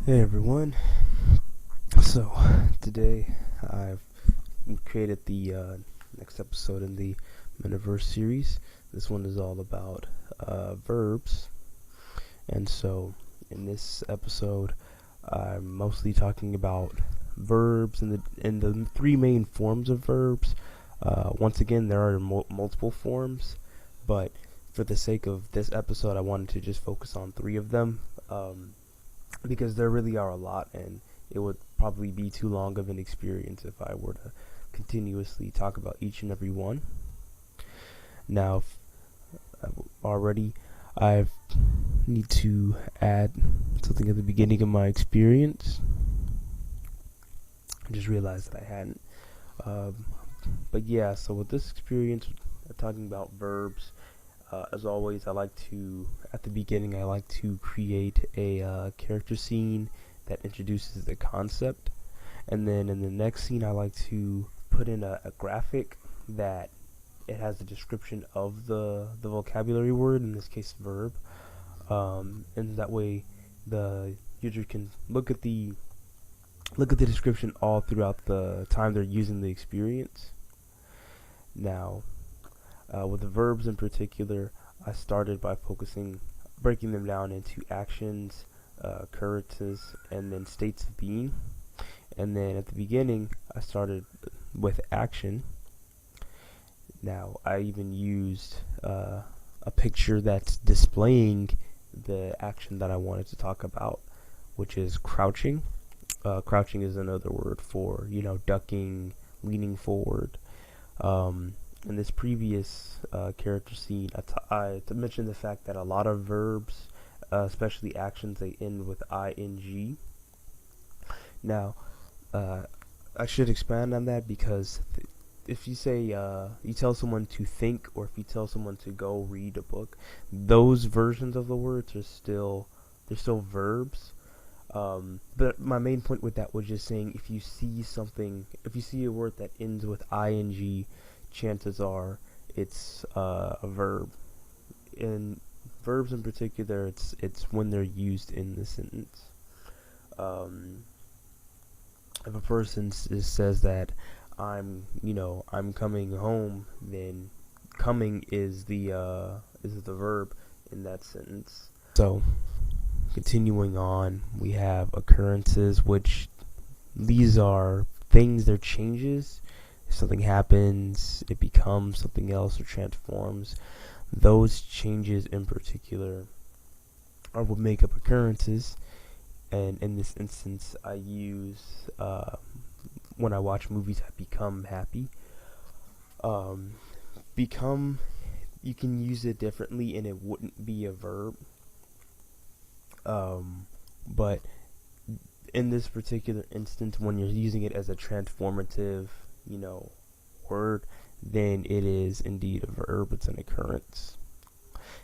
Hey everyone. So today I've created the next episode in the Metaverse series. This one is all about verbs, and so in this episode I'm mostly talking about verbs and the three main forms of verbs. Once again, there are multiple forms, but for the sake of this episode, I wanted to just focus on three of them. Because there really are a lot, and it would probably be too long of an experience if I were to continuously talk about each and every one. Now, already I need to add something at the beginning of my experience. I just realized that I hadn't. Um, but yeah, so with this experience, talking about verbs, as always, at the beginning, I like to create a character scene that introduces the concept. And then in the next scene, I like to put in a graphic that it has a description of the vocabulary word, in this case, verb. And that way, the user can look at the description all throughout the time they're using the experience. Now, with the verbs in particular, I started by breaking them down into actions, occurrences, and then states of being. And then at the beginning, I started with action. Now, I even used a picture that's displaying the action that I wanted to talk about, which is crouching. Crouching is another word for, ducking, leaning forward. In this previous character scene, I mentioned the fact that a lot of verbs, especially actions, they end with ing. Now, uh, I should expand on that because if you say you tell someone to think, or if you tell someone to go read a book, those versions of the words are still they're still verbs. But my main point with that was just saying if you see a word that ends with ing, chances are it's a verb. In verbs in particular, it's when they're used in the sentence. Um, if a person says that I'm coming home, then coming is the verb in that sentence. So continuing on, we have occurrences, which these are things, they're changes. If something happens, it becomes something else or transforms. Those changes in particular are what make up occurrences. And in this instance, I use when I watch movies, I become happy. Um, become, you can use it differently, and it wouldn't be a verb. But in this particular instance, when you're using it as a transformative, you know, word, then it is indeed a verb. It's an occurrence.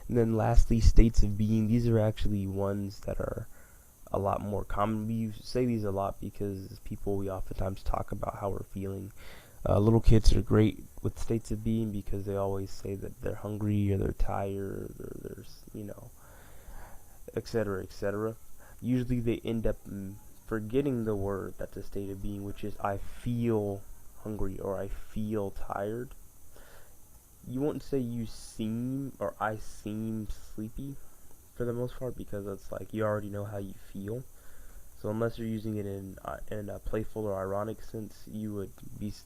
And then lastly, states of being. These are actually ones that are a lot more common. We say these a lot because as people, we oftentimes talk about how we're feeling. Little kids are great with states of being because they always say that they're hungry or they're tired or there's, etc., etc. Usually they end up forgetting the word that's a state of being, which is I feel hungry or I feel tired. You won't say you seem or I seem sleepy for the most part because it's like you already know how you feel. So unless you're using it in a playful or ironic sense, you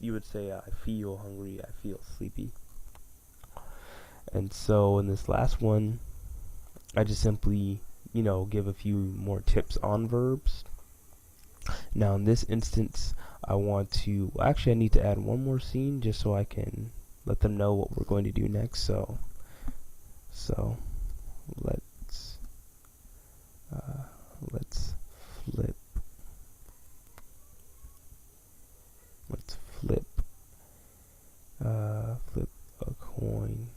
would say I feel hungry, I feel sleepy. And so in this last one, I just simply give a few more tips on verbs. Now in this instance, I need to add one more scene just so I can let them know what we're going to do next. So let's uh, let's flip let's flip a coin.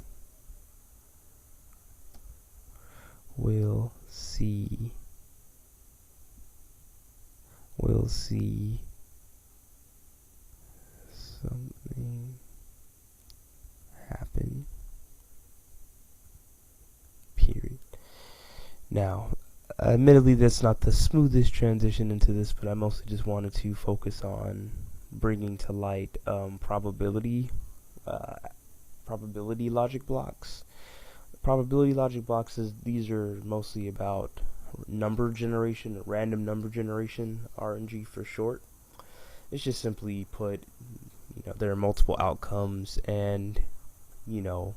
We'll see something happen. Period. Now, Admittedly, that's not the smoothest transition into this, but I mostly just wanted to focus on bringing to light uh, probability logic blocks. Probability logic blocks these are mostly about number generation, random number generation, RNG for short. It's just simply put, there are multiple outcomes, and you know,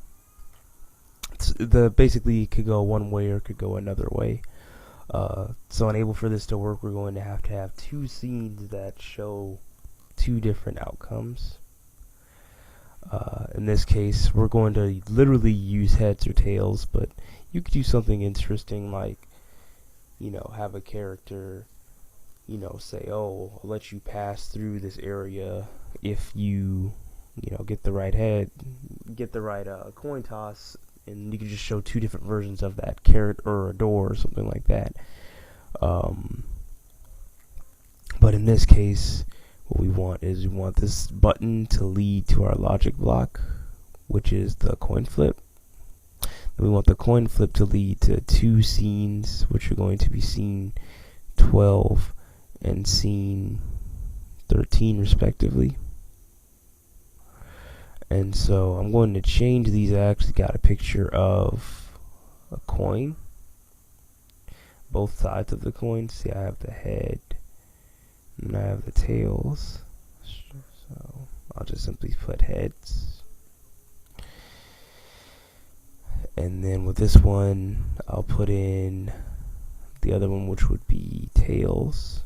basically it could go one way or it could go another way. So enable for this to work, we're going to have two scenes that show two different outcomes. In this case, we're going to literally use heads or tails, but you could do something interesting like, have a character, say, oh, I'll let you pass through this area if you, get the right coin toss, and you can just show two different versions of that carrot or a door or something like that. But in this case, what we want this button to lead to our logic block, which is the coin flip. Then we want the coin flip to lead to two scenes, which are going to be scene 12 and scene 13 respectively. And so I'm going to change these. I actually got a picture of a coin, both sides of the coin. See, I have the head and I have the tails, so I'll just simply put heads. And then with this one, I'll put in the other one, which would be tails.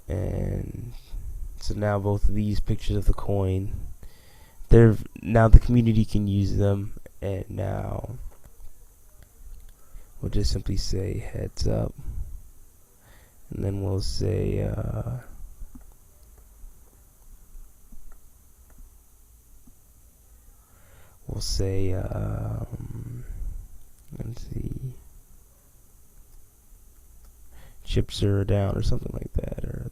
And so now both of these pictures of the coin, now the community can use them, and now we'll just simply say heads up, and then we'll say let's see, chips are down or something like that, or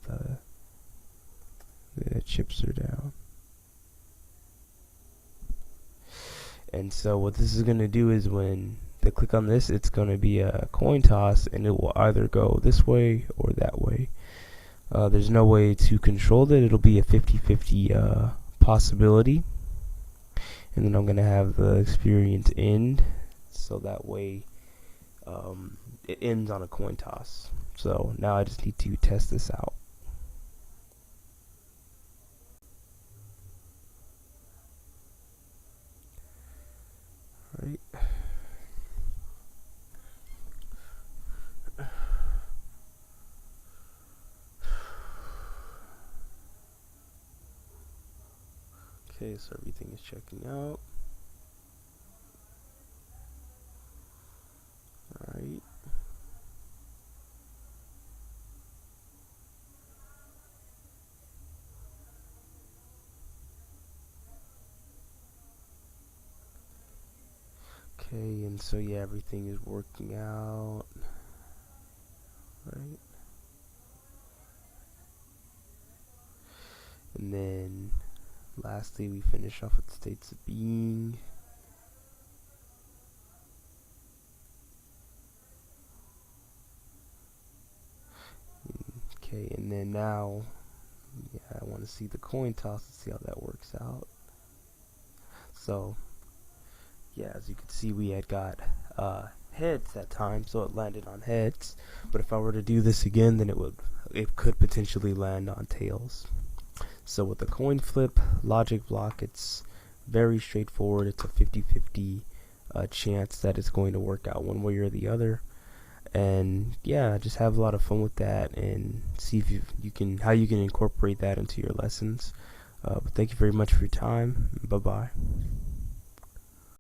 the chips are down. And so what this is going to do is when they click on this, it's going to be a coin toss, and it will either go this way or that way. There's no way to control it. It'll be a 50-50 possibility. And then I'm going to have the experience end, so that way it ends on a coin toss. So now I just need to test this out. Right. Okay, so everything is checking out. Alright. Okay, and so yeah, everything is working out. Right. And then lastly, we finish off with states of being. Okay, and then now, yeah, I want to see the coin toss and see how that works out. So, yeah, as you can see, we had got heads that time, so it landed on heads. But if I were to do this again, then it could potentially land on tails. So with the coin flip logic block, it's very straightforward. It's a 50-50 chance that it's going to work out one way or the other. And yeah, just have a lot of fun with that and see if how you can incorporate that into your lessons. But thank you very much for your time. Bye bye.